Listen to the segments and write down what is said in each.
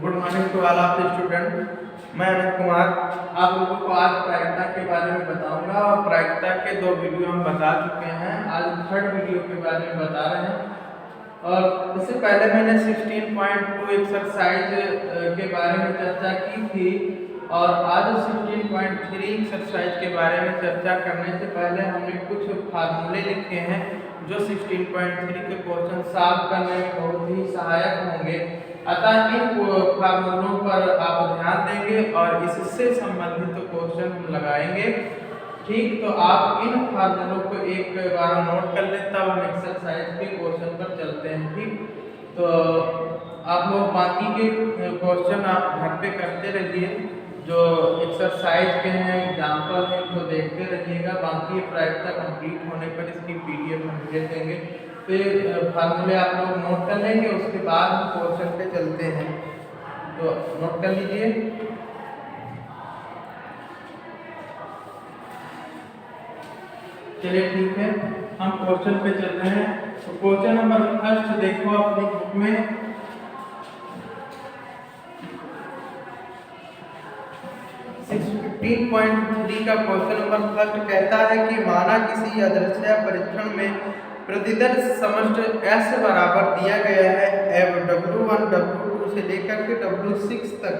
Good morning to all of the student. मैं अमित कुमार आप लोगों को आज प्रायिकता के बारे में बताऊंगा और प्रायिकता के 2 वीडियो हम बता चुके हैं। आज 3rd वीडियो के बारे में बता रहे हैं। और इससे पहले मैंने 16.2 एक्सरसाइज के बारे में चर्चा की थी और आज 16.3 एक्सरसाइज के बारे में चर्चा करने से पहले हमने कुछ फार्मूले लिखे हैं जो 16.3 के क्वेश्चन सॉल्व करने में बहुत ही सहायक होंगे। अतः इन फार्मूलों पर आप ध्यान देंगे और इससे संबंधित क्वेश्चन हम लगाएंगे। ठीक, तो आप इन फार्मूलों को एक बार नोट कर लें, तब हम एक्सरसाइज के क्वेश्चन पर चलते हैं। ठीक, तो आप लोग बाकी के क्वेश्चन आप घर पे करते रहिए, जो एक्सरसाइज के हैं एग्जाम्पल हैं तो देखते रहिएगा। बाकी प्रायिकता कंप्लीट होने पर इसकी PDF हम भेज देंगे। तो ये फार्मूले आप लोग नोट कर लेंगे, उसके बाद हम क्वेश्चन पे चलते हैं। तो नोट कर लीजिए। चलिए ठीक है, हम क्वेश्चन पे चल रहे हैं। तो क्वेश्चन नंबर 1 देखो अपनी बुक में। (16.3) का क्वेश्चन नंबर 1 कहता है कि माना किसी अदृश्य परीक्षण में प्रतिदर्श समष्टि S बराबर दिया गया है एव W1 W2 से लेकर के W6 तक।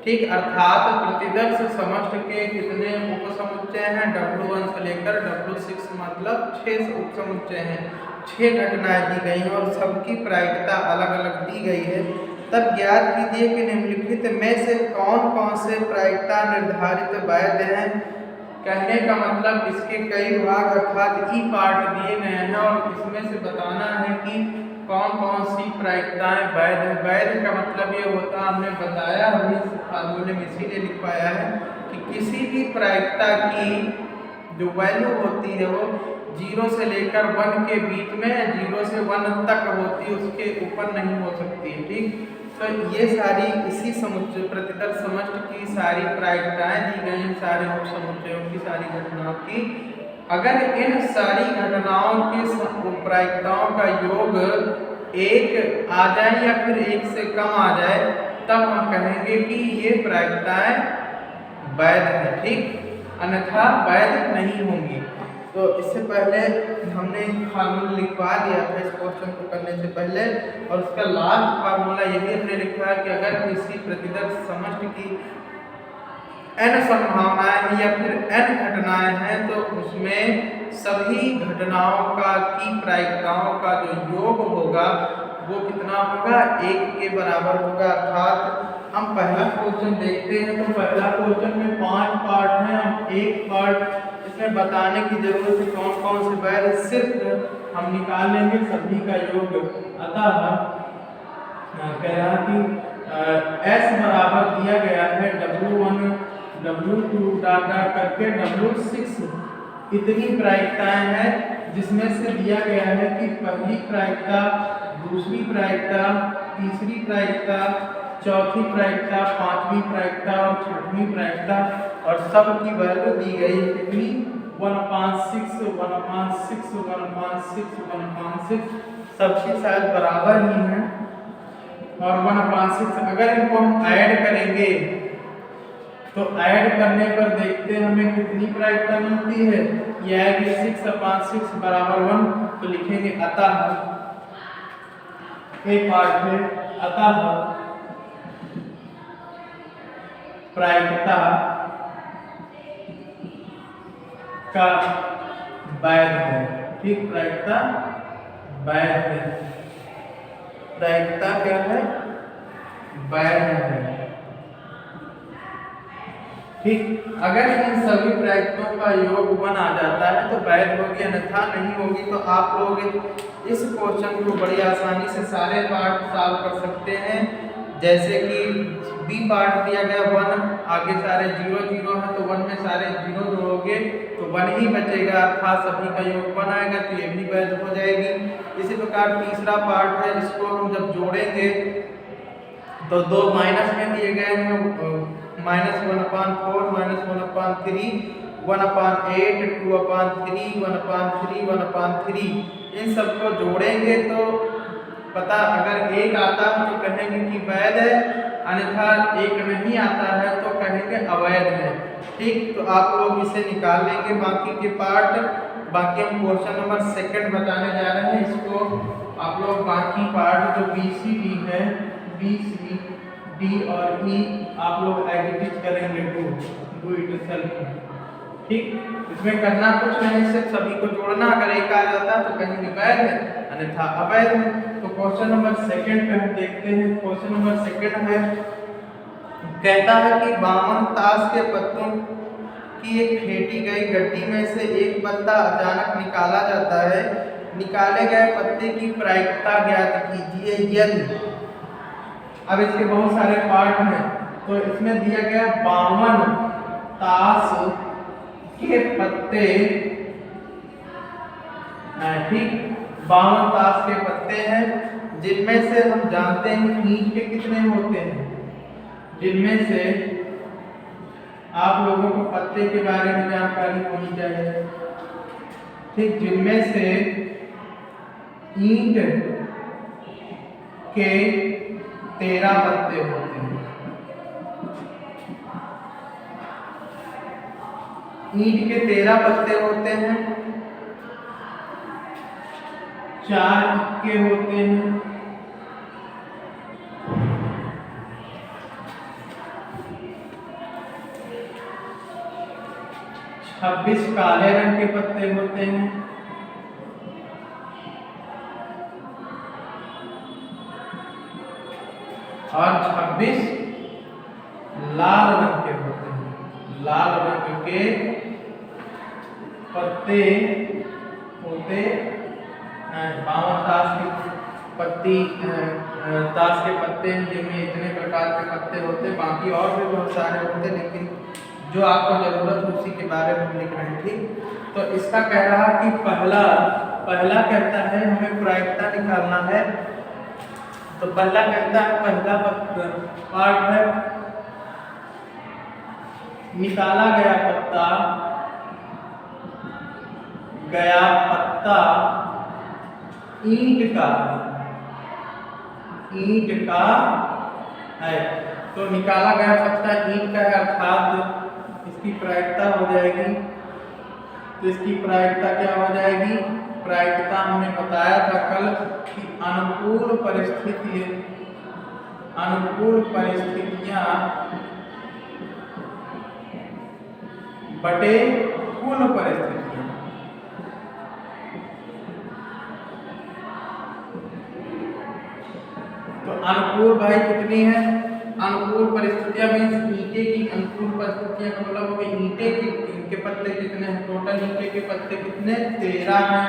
ठीक, अर्थात प्रतिदर्श समष्टि के कितने उपसमुच्चय हैं? W1 से लेकर W6 मतलब 6 उपसमुच्चय हैं। 6 घटनाएं दी गई हैं और सबकी प्रायिकता अलग अलग दी गई है। तब ज्ञात कीजिए कि निम्नलिखित में से कौन कौन से प्रायिकता निर्धारित वैध हैं। कहने का मतलब इसके कई भाग अर्थात ई पार्ट दिए गए हैं और इसमें से बताना है कि कौन कौन सी प्रायिकताएं वैध हैं। वैध का मतलब ये होता, हमने बताया, हमने इस फार्मूले में इसीलिए लिखवाया है कि किसी भी प्रायिकता की जो वैल्यू होती है वो 0 से लेकर 1 के बीच में, 0 से 1 तक होती है, उसके ऊपर नहीं हो सकती है। ठीक, तो ये सारी इसी समुच्चय प्रतिदर्श समष्टि की सारी प्रायिकताएं दी गई हैं, सारे उपसमुच्चयों की, सारी घटनाओं की। अगर इन सारी घटनाओं के प्रायिकताओं का योग 1 आ जाए या फिर 1 से कम आ जाए, तब हम कहेंगे कि ये प्रायिकताएं वैध है। ठीक, अन्यथा वैध नहीं होंगी। तो इससे पहले हमने फार्मूला लिखवा दिया था इस क्वेश्चन को करने से पहले, और उसका लास्ट फार्मूला यही हमने लिखा है कि अगर किसी प्रतिदर्श समष्टि की n संभावनाएं या फिर n घटनाएं हैं तो उसमें सभी घटनाओं का की प्रायिकताओं का जो योग होगा वो कितना होगा? 1 के बराबर होगा। अर्थात हम पहला क्वेश्चन देखते हैं तो पहला क्वेश्चन में 5 पार्ट हैं। हम एक पार्ट इसमें बताने की जरूरत है कौन कौन से वैध, सिर्फ हम निकाल लेंगे सभी का योग। अतः कह रहा कि S बराबर दिया गया है W1 W2 डाटा करके W6 इतनी प्रायिकताएं हैं, जिसमें से दिया गया है कि पहली प्रायिकता, दूसरी प्रायिकता, तीसरी प्रायिकता, चौथी प्रायिकता, 5वीं प्रायिकता और 6वीं प्रायिकता, और सब की वैल्यू दी गई है कितनी? 1/6 1/6 1/6 1/6, सबकी शायद बराबर ही है। और 1/6 अगर इनको हम ऐड करेंगे तो ऐड करने पर देखते हैं हमें कितनी प्रायिकता मिलती है। यह है कि 6/6 बराबर 1। तो लिखेंगे अतः एक पार्ट है, अतः प्रायिकता का वैध है। ठीक, प्रायिकता वैध है। प्रायिकता क्या है? वैध है। ठीक, अगर इन सभी प्रायिकताओं का योग 1 आ जाता है तो वैध होगी, अन्यथा नहीं होगी। तो आप लोग इस क्वेश्चन को बड़ी आसानी से सारे पार्ट सॉल्व कर सकते हैं। जैसे कि बी पार्ट दिया गया 1, आगे सारे 0 0 है तो 1 में सारे 0 जोड़ोगे तो 1 ही बचेगा, अर्थात सभी का योग 1 आएगा तो ये भी वैध हो जाएगी। इसी प्रकार तीसरा पार्ट है, इसको हम जब जोड़ेंगे तो 2 माइनस में दिए गए हैं, -1/4 -1/3 1/8 2/3 1/3 1/3, इन सबको जोड़ेंगे तो पता, अगर 1 आता है तो कहेंगे कि वैध है, अन्यथा एक नहीं आता है तो कहेंगे अवैध है। ठीक, तो आप लोग इसे निकाल लेंगे बाकी के पार्ट। बाकी हम क्वेश्चन नंबर सेकंड बताने जा रहे हैं। इसको आप लोग बाकी पार्ट जो बी सी डी है, बी सी डी और ई आप लोग एडिट करेंगे, डू इट सेल्फ। ठीक, इसमें करना कुछ नहीं, सिर्फ सभी को जोड़ना। अगर एक आ जाता है तो कहेंगे वैध है, अन्यथा अवैध है। तो क्वेश्चन नंबर सेकंड पे हम देखते हैं। क्वेश्चन नंबर सेकंड है, कहता है कि 52 ताश के पत्तों की एक फेंटी गई गड्डी में से एक पत्ता अचानक निकाला जाता है। निकाले गए पत्ते की प्रायिकता ज्ञात कीजिए यदि। अब इसके बहुत सारे पार्ट हैं, तो इसमें दिया गया 52 ताश के पत्ते, ठीक, 52 ताश के पत्ते हैं, जिनमें से हम जानते हैं ईंट के कितने होते हैं। जिनमें से आप लोगों को पत्ते के बारे में जानकारी होनी चाहिए। ठीक, जिनमें से ईंट के 13 पत्ते होते हैं। ईंट के 13 पत्ते होते हैं, 4 इक्के होते हैं, 26 काले रंग के पत्ते होते हैं, और 26 लाल रंग के होते हैं। लाल रंग के पत्ते होते 52 ताश की पत्ती ताश के पत्ते हैं, जिनमें इतने प्रकार के पत्ते होते। बाकी और भी बहुत सारे होते, लेकिन जो आपको जरूरत है उसी के बारे में लिख रहे हैं। ठीक, तो इसका कह रहा कि पहला कहता है हमें प्रायिकता निकालना है। तो पहला कहता है, पहला पार्ट है निकाला गया पत्ता ईंट का है। तो निकाला गया पत्ता ईंट का है, अर्थात इसकी प्रायिकता हो जाएगी। तो इसकी प्रायिकता क्या हो जाएगी? प्रायिकता हमने बताया था कल कि अनुकूल परिस्थितियां बटे कुल परिस्थितियां। तो अनुकूल भाई कितनी है? अनुकूल परिस्थितियां मीन्स ईंटे की अनुकूल परिस्थितियां का मतलब होगा ईंटे के पत्ते कितने हैं। टोटल ईंटे के पत्ते कितने? 13 हैं।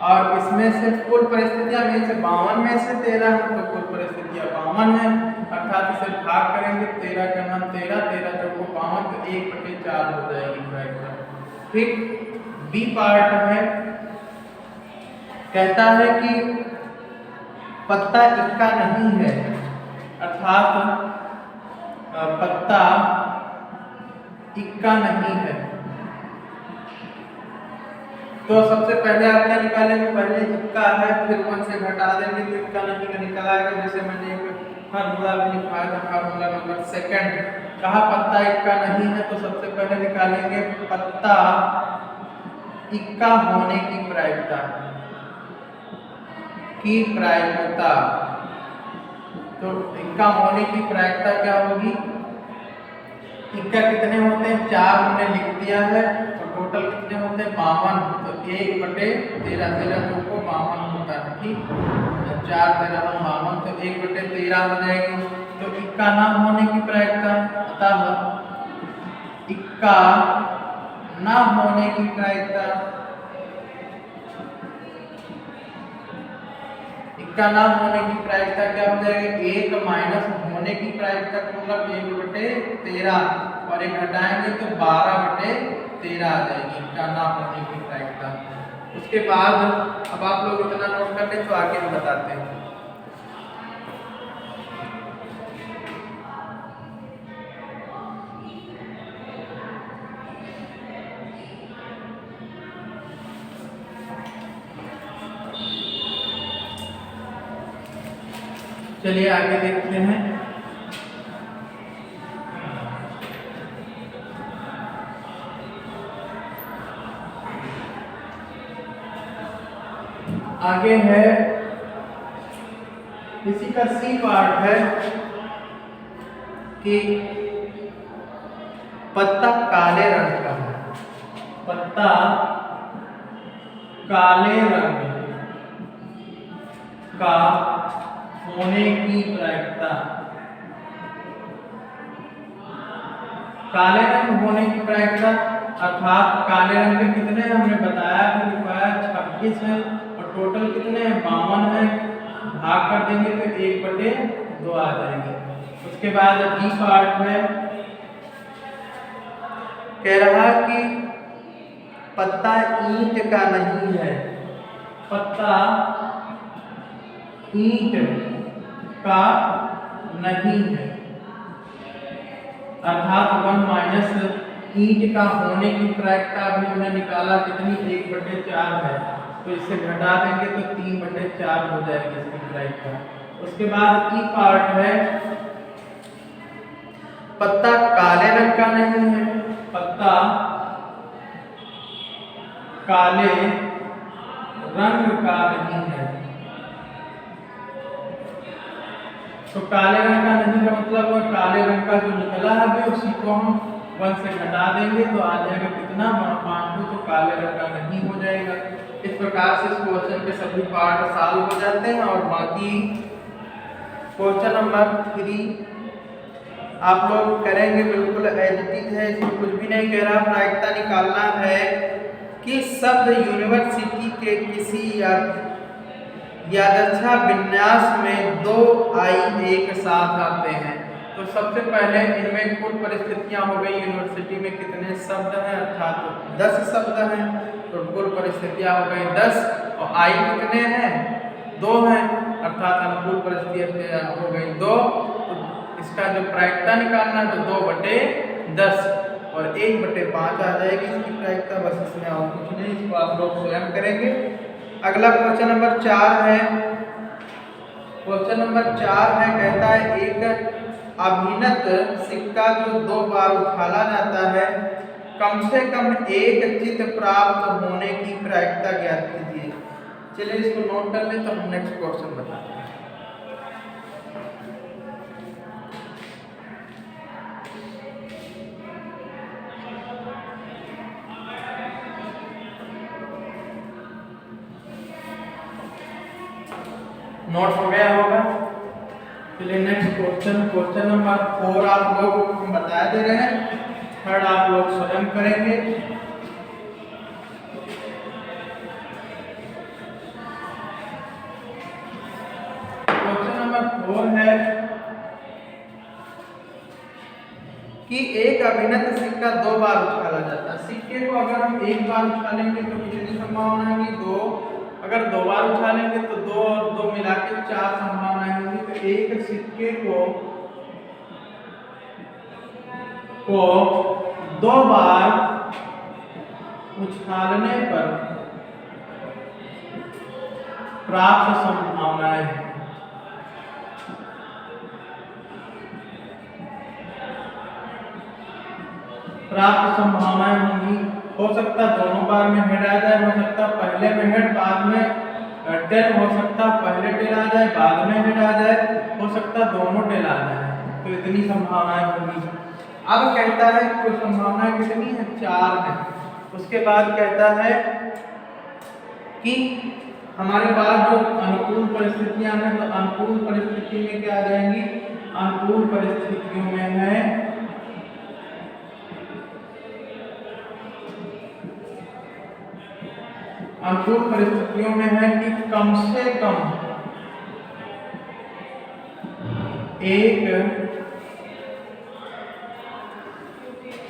और इसमें से कुल परिस्थितियां में से 52 में से 13 है, तो कुल परिस्थितियां 52 है। अर्थात इसे भाग करेंगे 13 का नाम 13 चौको 52, तो 1/4 हो जाएगी प्रायिकता। ठीक, बी पार्ट है, कहता है कि पत्ता इक्का नहीं है, अर्थात पत्ता इक्का नहीं है। तो सबसे पहले आप क्या निकालेंगे? पहले इक्का है, फिर 1 से घटा देंगे तो इक्का नहीं का निकल आएगा। जैसे मैंने एक फार्मूला भी लिखा था, फार्मूला नंबर सेकंड। कहा पत्ता इक्का नहीं है, तो सबसे पहले निकालेंगे पत्ता इक्का होने की प्रायिकता तो इक्का होने की प्रायिकता क्या होगी? इक्का कितने होते हैं? 4 हमने लिख दिया है। तो टोटल कितने होते हैं? 52। तो 1/13 13 चौको 52 होता है। ठीक, 4 13 52, तो 1/13 हो जाएगी। तो इक्का ना होने की प्रायिकता, अतः इक्का ना होने की प्रायिकता, इक्का ना होने की प्रायिकता क्या हो जाएगी? 1 माइनस होने की प्रायिकता मतलब 1/13, और 1 घटाएंगे तो 12/13 आ जाएगी इक्का ना होने की प्रायिकता। उसके बाद अब आप लोग इतना नोट कर लें तो आगे हम बताते हैं। चलिए आगे देखते हैं। आगे है इसी का सी पार्ट है कि पत्ता काले रंग का है, पत्ता काले रंग का होने की प्रायिकता, काले रंग होने की प्रायिकता अर्थात काले रंग के कितने हैं हमने बताया कि रुपया 26 है और टोटल कितने हैं 52 है, भाग कर देंगे तो 1/2 आ जाएंगे। उसके बाद बी पार्ट है, कह रहा कि पत्ता ईंट का नहीं है, पत्ता ईंट का नहीं है अर्थात 1 - ईंट का होने की प्रायिकता भी हमने निकाला कितनी 1/4 है, तो इससे घटा देंगे तो 3/4 हो जाएगी इसकी प्रायिकता। उसके बाद ई पार्ट है, पत्ता काले रंग का नहीं है, पत्ता काले रंग का नहीं है, तो काले रंग का नहीं का मतलब काले रंग का जो निकला है अभी उसी को हम 1 से घटा देंगे तो आ जाएगा कितना 1/2, तो काले रंग का नहीं हो जाएगा। इस प्रकार से इस क्वेश्चन के सभी पार्ट सॉल्व हो जाते हैं और बाकी क्वेश्चन नंबर 3 आप लोग करेंगे बिल्कुल एज इट इज है, इसमें कुछ भी नहीं कह रहा। प्रायिकता निकालना है कि शब्द यूनिवर्सिटी के किसी यादच्छा विन्यास में 2 आई एक साथ आते हैं। तो सबसे पहले इनमें कुल परिस्थितियां हो गई, यूनिवर्सिटी में कितने शब्द हैं अर्थात 10 शब्द हैं, तो कुल परिस्थितियां हो गई 10 और आई कितने हैं 2 हैं अर्थात अनुकूल परिस्थितियां हो गई 2। तो इसका जो प्रायिकता निकालना है तो 2/10 और 1/5 आ जाएगी इसकी प्रायिकता, बस इसमें और कुछ नहीं, इसको आप लोग स्वयं करेंगे। अगला क्वेश्चन नंबर 4 है, क्वेश्चन नंबर 4 है कहता है एक अभिनत सिक्का जो 2 बार उछाला जाता है कम से कम एक चित्त प्राप्त होने की प्रायिकता ज्ञात कीजिए। चलिए इसको नोट कर लें तो हम नेक्स्ट क्वेश्चन बताते हैं। नोट हो गया होगा। चलिए नेक्स्ट क्वेश्चन, क्वेश्चन नंबर 4 आप लोग हम बता दे रहे हैं, थर्ड आप लोग स्वयं करेंगे। क्वेश्चन नंबर 4 है कि एक अभिनत सिक्का 2 बार उछाला जाता है। सिक्के को अगर हम 1 बार उछालेंगे तो कितनी संभावना है 2, अगर 2 बार उछालेंगे तो 2 और 2 मिला के 4 संभावनाएं होंगी। तो एक सिक्के को 2 बार उछालने पर प्राप्त संभावनाएं, प्राप्त संभावनाएं होंगी। हो सकता है दोनों बार में हेड आ जाए, हो सकता है पहले में हेड बाद में टेल, हो सकता है पहले टेल आ जाए बाद में हेड आ जाए, हो सकता है दोनों टेल आ जाए, तो इतनी संभावनाएं होंगी। अब कहता है कुल संभावनाएं कितनी है 4 है। उसके बाद कहता है कि हमारे पास जो अनुकूल परिस्थितियां हैं तो अनुकूल परिस्थिति में क्या आ जाएंगी, अनुकूल परिस्थितियों में है अनुकूल परिस्थितियों में है कि कम से कम एक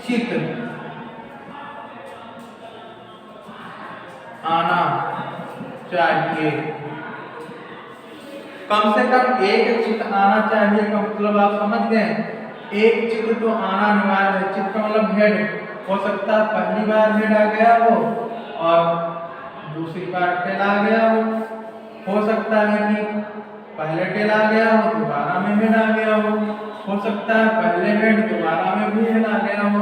चित्र आना चाहिए, कम से कम एक चित्र आना चाहिए का मतलब आप समझ गए, एक चित्र तो आना अनिवार्य है। चित्र का मतलब हेड, हो सकता है पहली बार हेड आ गया हो और दूसरी बार टेल आ गया हो सकता है कि पहले टेल आ गया हो दोबारा में हेड आ गया हो सकता है पहले हेड दोबारा में भी हेड आ गया हो।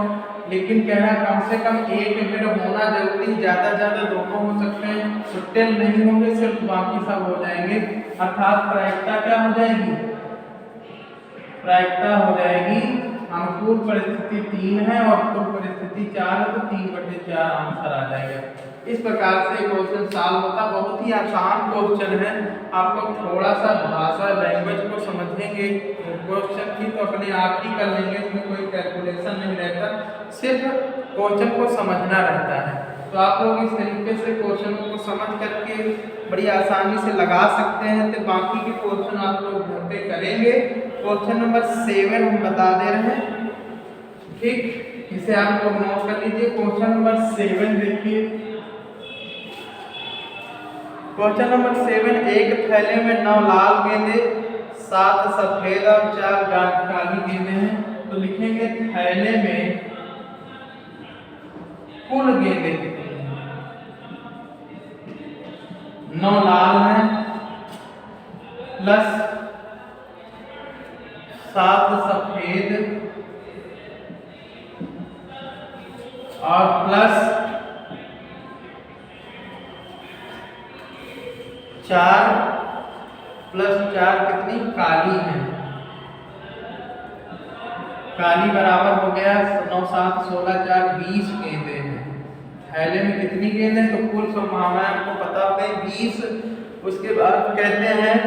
लेकिन कह रहा है कम से कम एक हेड होना जरूरी, ज्यादा ज्यादा दोनों हो सकते हैं, तो नहीं होंगे सिर्फ, बाकी सब हो जाएंगे। अर्थात प्रायिकता क्या हो जाएगी, प्रायिकता हो जाएगी, अनुकूल परिस्थिति 3 है और कुल परिस्थिति 4 है, तो 3/4 आंसर आ जाएगा। इस प्रकार से क्वेश्चन सॉल्व होता, बहुत ही आसान क्वेश्चन है। आप लोग थोड़ा सा भाषा लैंग्वेज को समझेंगे क्वेश्चन की तो अपने आप ही कर लेंगे, इसमें कोई कैलकुलेशन नहीं रहता, सिर्फ क्वेश्चन को समझना रहता है। तो आप लोग इस तरीके से क्वेश्चन को समझ करके बड़ी आसानी से लगा सकते हैं। तो बाकी के क्वेश्चन आप लोग घर पे करेंगे। क्वेश्चन नंबर 7 हम बता दे रहे हैं, ठीक, इसे आप लोग नोट कर लीजिए। क्वेश्चन नंबर 7 देखिए, क्वेश्चन नंबर 7, एक थैले में 9 लाल गेंदे, 7 सफेद और 4 काली गेंदे हैं। तो लिखेंगे थैले में कुल गेंदे कितनी हैं। 9 लाल हैं प्लस 7 सफेद और प्लस 4 कितनी काली है। काली बराबर हो गया 9 7 16 4 20 गेंदे हैं। थैले में कितनी गेंद है, तो कुल संभावना आपको पता हो गई 20। उसके बाद कहते हैं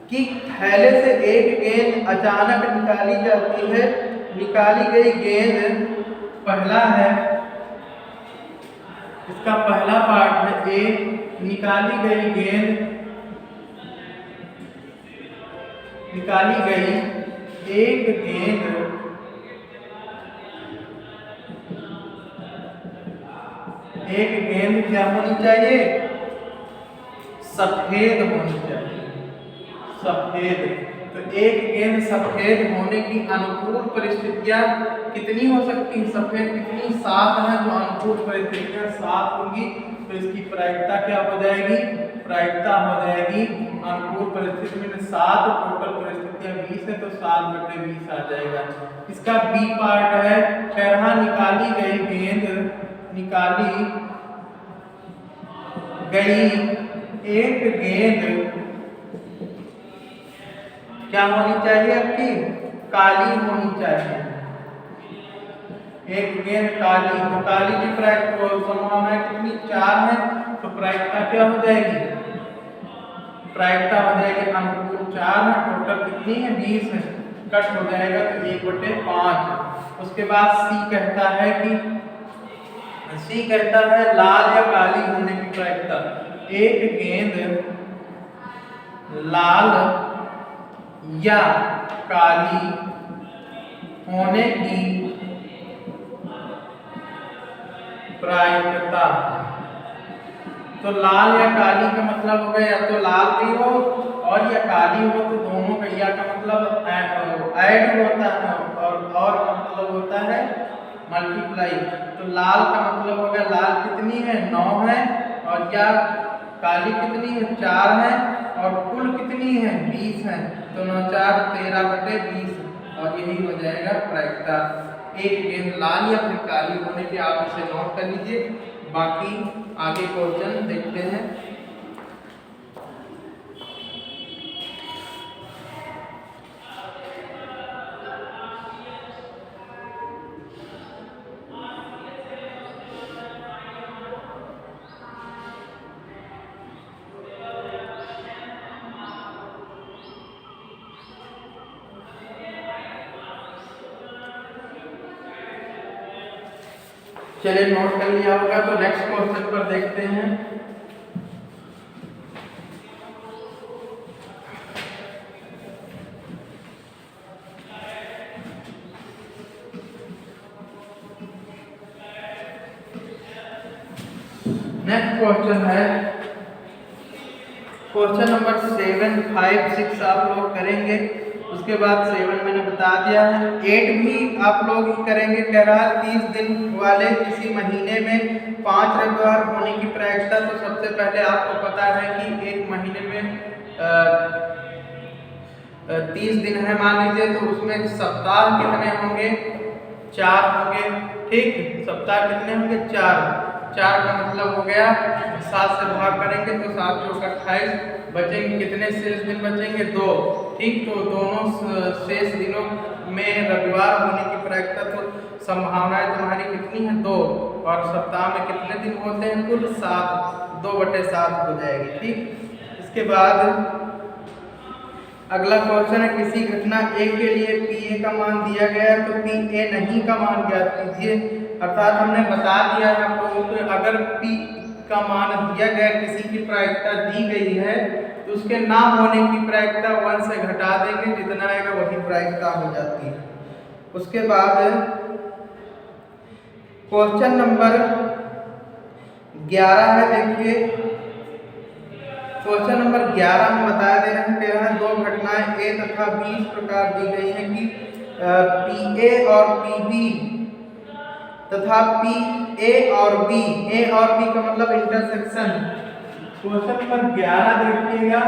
कि थैले से एक गेंद अचानक निकाली जाती है। निकाली गई गेंद पहला है, इसका पहला पार्ट है ए। निकाली गई गेंद, निकाली गई एक गेंद क्या होनी चाहिए, सफेद होनी चाहिए, सफेद। तो एक गेंद सफेद होने की अनुकूल परिस्थितियां कितनी हो सकती हैं, सफेद कितनी 7 है, तो अनुकूल परिस्थितियां 7 होंगी। तो इसकी प्रायिकता क्या हो जाएगी, प्रायिकता हो जाएगी अनुकूल परिस्थिति में 7, टोटल परिस्थितियां 20 है, तो 7/20 आ जाएगा। इसका बी पार्ट है, कह रहा निकाली गई गेंद, निकाली गई एक गेंद क्या होनी चाहिए, आपकी काली होनी चाहिए। एक गेंद काली, तो काली की प्रायिकता संभावना कितनी 4 है, तो प्रायिकता क्या हो जाएगी, प्रायिकता हो जाएगी अनुकूल 4 है, टोटल कितनी है 20 है, कट हो जाएगा तो 1/5। उसके बाद सी कहता है कि लाल या काली होने की प्रायिकता। एक गेंद लाल या काली होने की प्रायिकता, तो लाल या काली का मतलब हो गया या तो लाल भी हो और या काली हो, तो दोनों का या का मतलब ऐड होता है और का मतलब होता है मल्टीप्लाई। तो लाल का मतलब हो गया, लाल कितनी है 9 है, और या काली कितनी है 4 है, और कुल कितनी है 20 है, तो 9 4 13/20, और यही हो जाएगा प्रायिकता। एक गेंद लाल या फिर काली होने के आप इसे नोट कर लीजिए। बाकी आगे क्वेश्चन देखते हैं। चलिए नोट कर लिया होगा, तो नेक्स्ट क्वेश्चन पर देखते हैं। नेक्स्ट क्वेश्चन है क्वेश्चन नंबर 7, 5, 6 आप लोग करेंगे। उसके बाद 7 मैंने बता दिया है। 8 भी आप लोग ही करेंगे। कह रहा है 30 दिन वाले किसी महीने में 5 रविवार होने की प्रायिकता। तो सबसे पहले आपको पता है कि एक महीने में 30 दिन है मान लीजिए, तो उसमें सप्ताह कितने होंगे 4 होंगे। ठीक, सप्ताह कितने होंगे? 4। 4 का मतलब हो गया 7 से भाग करेंगे तो 7 चौक 28 बचेंगे। कितने शेष दिन बचेंगे? 2। ठीक, तो दोनों शेष दिनों में रविवार होने की प्रायिकता तो संभावनाएं तुम्हारी कितनी है? 2। और सप्ताह में कितने दिन होते हैं? कुल 7। 2/7 हो जाएगी। ठीक, इसके बाद अगला क्वेश्चन है, किसी घटना ए के लिए पी ए का मान दिया गया है तो पी ए नहीं का मान ज्ञात कीजिए। अर्थात हमने बता दिया है आपको कि अगर पी का मान दिया गया, किसी की प्रायिकता दी गई है तो उसके ना होने की प्रायिकता 1 से घटा देंगे, जितना आएगा वही प्रायिकता हो जाती है। उसके बाद क्वेश्चन नंबर 11 है। देखिए क्वेश्चन नंबर 11 हम बता दे रहे हैं कि दो घटनाएं ए तथा बी इस प्रकार दी गई हैं कि पी ए और पी बी तथा पी ए और बी, ए और बी का मतलब इंटरसेक्शन। क्वेश्चन नंबर 11 देखिएगा,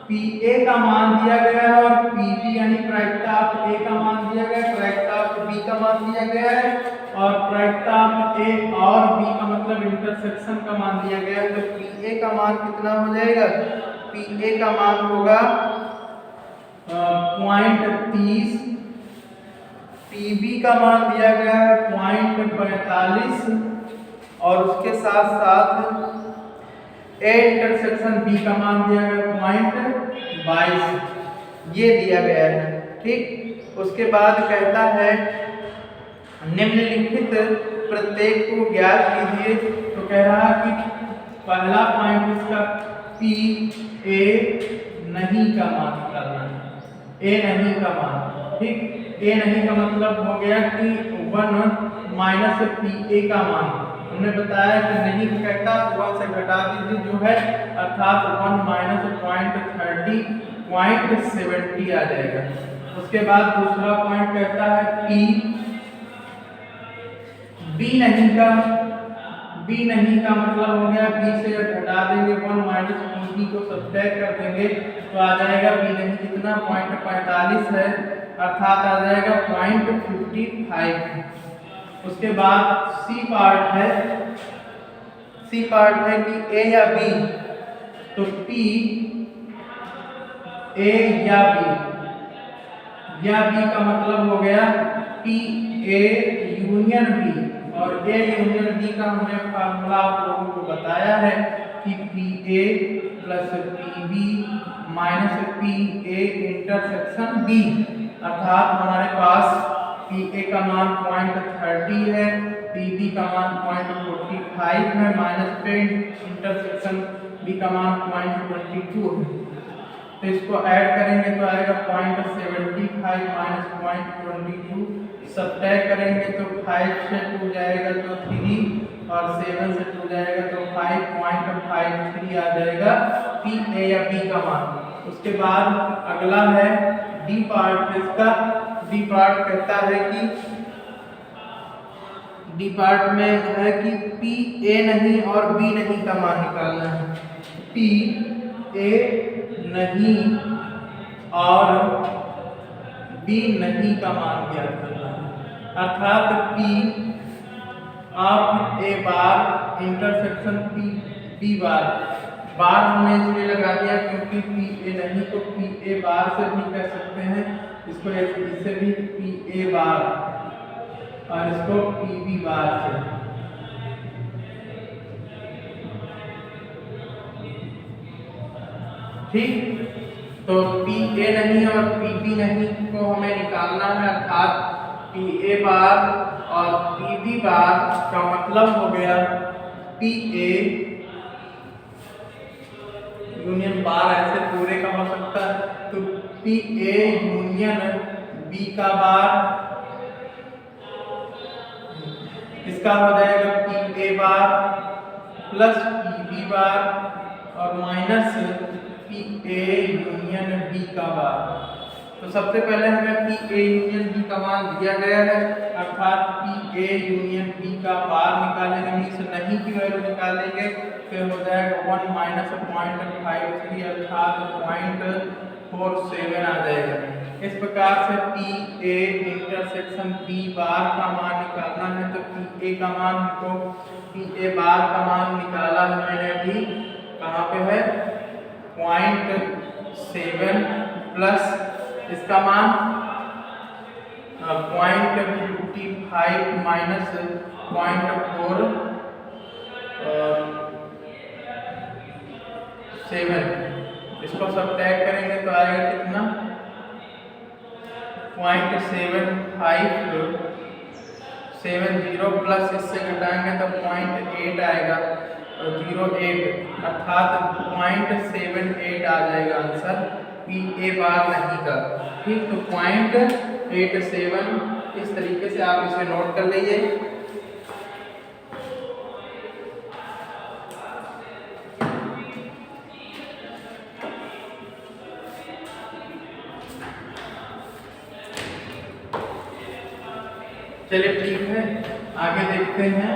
पी ए का मान दिया गया है और पी बी यानी प्रायिकता ऑफ ए का मान दिया गया है, प्रायिकता ऑफ बी का मान दिया गया है और प्रायिकता ऑफ ए और बी का मतलब इंटरसेक्शन का मान दिया गया है। तो पी ए का मान कितना हो जाएगा? पी ए का मान होगा 0.30, पी बी का मान दिया गया है 0.45 और उसके साथ साथ ए इंटरसेक्शन बी का मान दिया गया 0.22 ये दिया गया है। ठीक, उसके बाद कहता है निम्नलिखित प्रत्येक को ज्ञात कीजिए। तो कह रहा कि पहला पॉइंट इसका पी ए नहीं का मान करना है, ए नहीं का मान। ठीक, ए नहीं का मतलब हो गया कि 1 माइनस पी ए का मान। हमने बताया कि नहीं कहता तो 1 से घटा दीजिए जो है, अर्थात 1 माइनस 0.30 0.70 आ जाएगा। उसके बाद दूसरा पॉइंट कहता है पी बी नहीं का, बी नहीं का मतलब हो गया बी से घटा देंगे 1 माइनस बी को सब्ट्रैक्ट कर देंगे तो आ जाएगा बी नहीं कितना 0.45 है, अर्थात आ जाएगा 0.55। उसके बाद सी पार्ट है, सी पार्ट है कि ए या बी। तो पी ए या बी का मतलब हो गया पी ए यूनियन बी, और ए यूनियन बी का हमने फार्मूला आप लोगों को बताया है कि P A plus P B minus P A intersection B. अर्थात हमारे पास पी ए का मान 0.30 है, पी बी का मान 0.45 है, माइनस पे इंटरसेक्शन बी का मान 0.22 है। तो इसको ऐड करेंगे तो आएगा 0.75 माइनस 0.22, सब्ट्रैक्ट करेंगे तो 5 से 2 जाएगा तो 3 और 7 से 2 जाएगा तो 5.53 आ जाएगा पी ए या बी का मान। उसके बाद अगला है डी पार्ट। इसका डी पार्ट कहता है कि डी पार्ट में है कि पी ए नहीं और बी नहीं का मान निकालना है। पी ए नहीं और बी नहीं का मान ज्ञात करना है। अर्थात P of A bar intersection P B bar, bar हमने इसलिए लगा दिया क्योंकि पी ए नहीं को पी ए बार से भी कह सकते हैं, इसको इससे भी पी ए बार और इसको पी बी बार से। ठीक, तो पी ए नहीं और पी बी नहीं को हमें निकालना है, अर्थात पी ए बार और पी बी बार का मतलब हो गया पी ए यूनियन बार, ऐसे पूरे का हो सकता है। तो पी ए यूनियन बी का बार, इसका हो जाएगा P A bar plus P B bar और minus P A union B का बार। तो सबसे पहले हमें पी ए यूनियन बी का मान दिया गया है, अर्थात पी ए यूनियन बी का बार निकालेंगे, मीन्स नहीं की वैल्यू निकालेंगे, फिर हो जाएगा 1 माइनस 0.53 अर्थात 0.47 आ जाएगा। इस प्रकार से पी ए इंटरसेक्शन पी बार का मान निकालना है, तो पी ए का मान हमको पी ए बार का मान निकाला है मैंने अभी, कहाँ पे है 0.7 प्लस इसका मान 0.55 माइनस 0.47, इसको सब्ट्रैक्ट करेंगे तो आएगा कितना 0.7570 प्लस इससे घटाएंगे तो 0.8 आएगा, 08 अर्थात 0.78 आ जाएगा आंसर पी ए बार नहीं का। ठीक, तो 0.87 इस तरीके से आप इसे नोट कर लीजिए। चलिए ठीक है, आगे देखते हैं।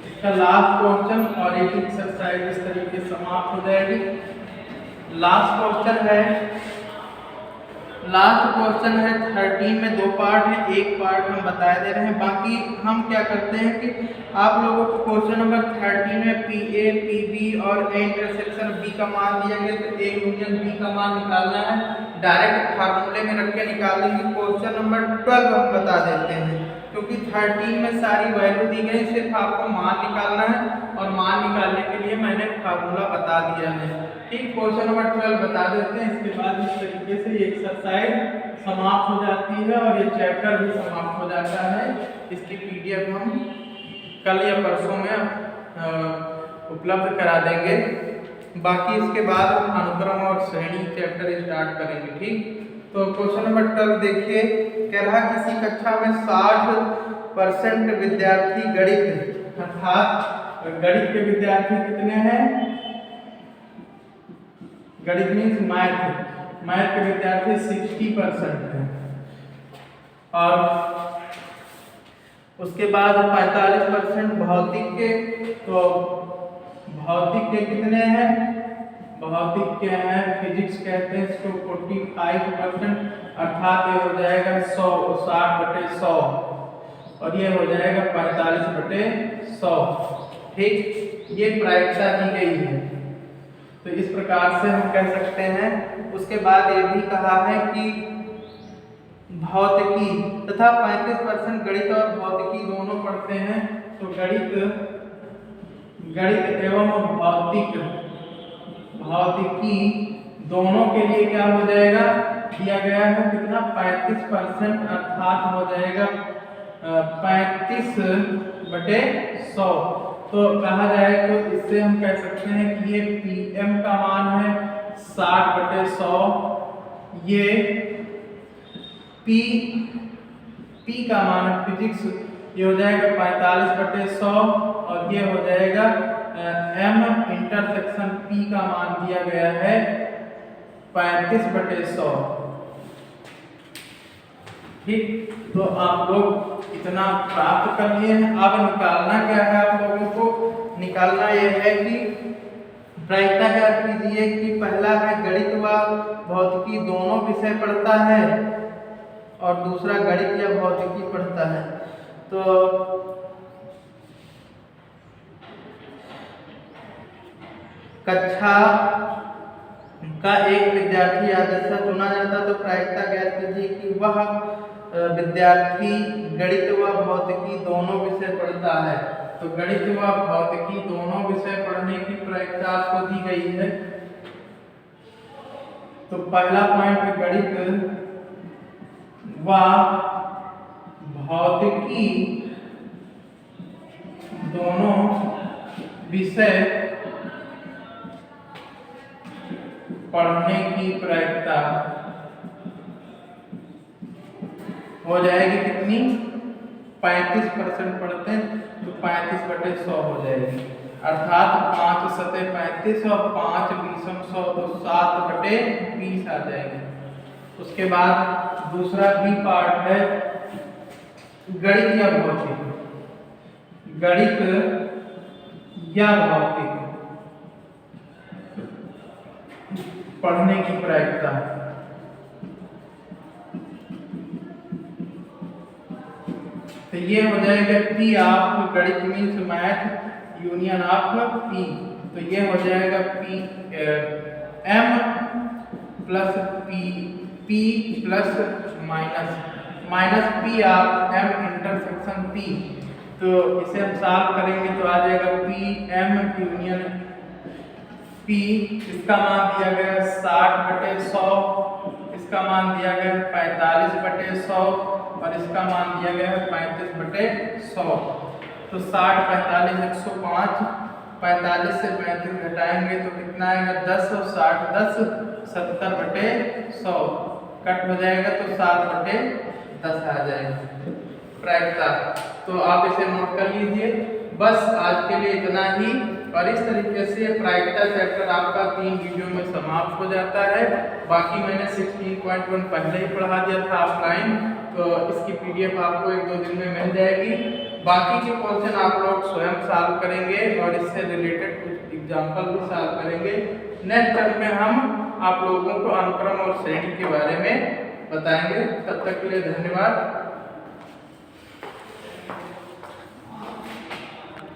इसका लास्ट क्वेश्चन और एक एक्सरसाइज इस तरीके से समाप्त हो जाएगी। लास्ट क्वेश्चन है 13 में 2 पार्ट है, एक पार्ट हम बता दे रहे हैं, बाकी हम क्या करते हैं कि आप लोगों को क्वेश्चन नंबर 13 में पी ए पी बी और ए इंटरसेक्शन बी का मान दिया गया, तो ए यूनियन बी का मान निकालना है, डायरेक्ट फार्मूले में रख के निकाल लेंगे। क्वेश्चन नंबर 12 हम बता देते हैं, क्योंकि 13 में सारी वैल्यू दी गई, सिर्फ आपको मान निकालना है और मान निकालने के लिए मैंने फार्मूला बता दिया है। ठीक, क्वेश्चन नंबर 12 बता देते हैं, इसके बाद इस तरीके से ये एक्सरसाइज समाप्त हो जाती है और ये चैप्टर भी समाप्त हो जाता है। इसकी पीडीएफ हम कल या परसों में उपलब्ध करा देंगे। बाकी इसके बाद हम अनुक्रम और श्रेणी चैप्टर स्टार्ट करेंगे। ठीक, तो क्वेश्चन नंबर 12 देखिए, कह रहा किसी कक्षा में 60% विद्यार्थी गणित, अर्थात गणित के विद्यार्थी कितने हैं, गणित मीन्स मैथ के विद्यार्थी 60% हैं, और उसके बाद 45% भौतिक के, तो भौतिक के कितने हैं, भौतिक के हैं फिजिक्स कहते हैं इसको 45%, अर्थात ये हो जाएगा 60/100 और ये हो जाएगा 45/100। ठीक, ये प्रायिकता दी गई है, तो इस प्रकार से हम कह सकते हैं। उसके बाद ये भी कहा है कि भौतिकी तथा 35% गणित और भौतिकी दोनों पढ़ते हैं, तो गणित एवं भौतिकी दोनों के लिए क्या हो जाएगा, दिया गया है कितना 35%, अर्थात हो जाएगा 35/100। तो कहा जाए तो इससे हम कह सकते हैं कि ये पीएम का मान है 60/100, ये पी का मान फिजिक्स ये हो जाएगा 45/100 और ये हो जाएगा एम इंटरसेक्शन पी का मान दिया गया है 35/100। ठीक, तो आप लोग इतना प्राप्त कर लिए हैं। अब निकालना क्या है, आप लोगों को निकालना यह है कि प्रायिकता क्या कीजिए कि पहला है गणित व भौतिकी दोनों विषय पढ़ता है और दूसरा गणित या भौतिकी पढ़ता है। तो कक्षा का एक विद्यार्थी आदर्श चुना जाता, तो प्रायिकता ज्ञात कीजिए कि वह विद्यार्थी गणित व भौतिकी दोनों विषय पढ़ता है। तो गणित व भौतिकी दोनों विषय पढ़ने की प्रायिकता आपको दी गई है। तो पहला पॉइंट गणित व भौतिकी दोनों विषय पढ़ने की प्रायिकता हो जाएगी कितनी, 35% पढ़ते हैं तो 35/100 हो जाएगी, अर्थात 5 सतह 35 और 5 बीसम 100 तो 7/20 आ जाएगी। उसके बाद दूसरा बी पार्ट है गणित या भौतिक, गणित या भौतिक पढ़ने की प्रायिकता तो ये हो जाएगा P ऑफ गणित means math union of P। तो ये हो जाएगा P M plus P plus minus P of M intersection P। तो इसे हम सॉल्व करेंगे तो आ जाएगा P M यूनियन P, इसका मान दिया गया 60/100, इसका मान दिया गया 45/100 और इसका मान दिया गया है 35/100। तो 60 45 105, 45 से 35 घटाएंगे तो कितना आएगा 10 और 60 10 70/100 कट हो जाएगा तो 7/10 आ जाएगा प्रायिकता। तो आप इसे नोट कर लीजिए। बस आज के लिए इतना ही। और इस तरीके से प्रायिकता चैप्टर आपका 3 वीडियो में समाप्त हो जाता है। बाकी मैंने 16.1 पहले ही पढ़ा दिया था ऑफलाइन, तो इसकी पीडीएफ आपको 1-2 दिन में मिल जाएगी। बाकी के क्वेश्चन आप लोग स्वयं सॉल्व करेंगे और इससे रिलेटेड कुछ एग्जाम्पल भी सॉल्व करेंगे। नेक्स्ट टर्म में हम आप लोगों को अनुक्रम और श्रेणी के बारे में बताएंगे। तब तक के लिए धन्यवाद।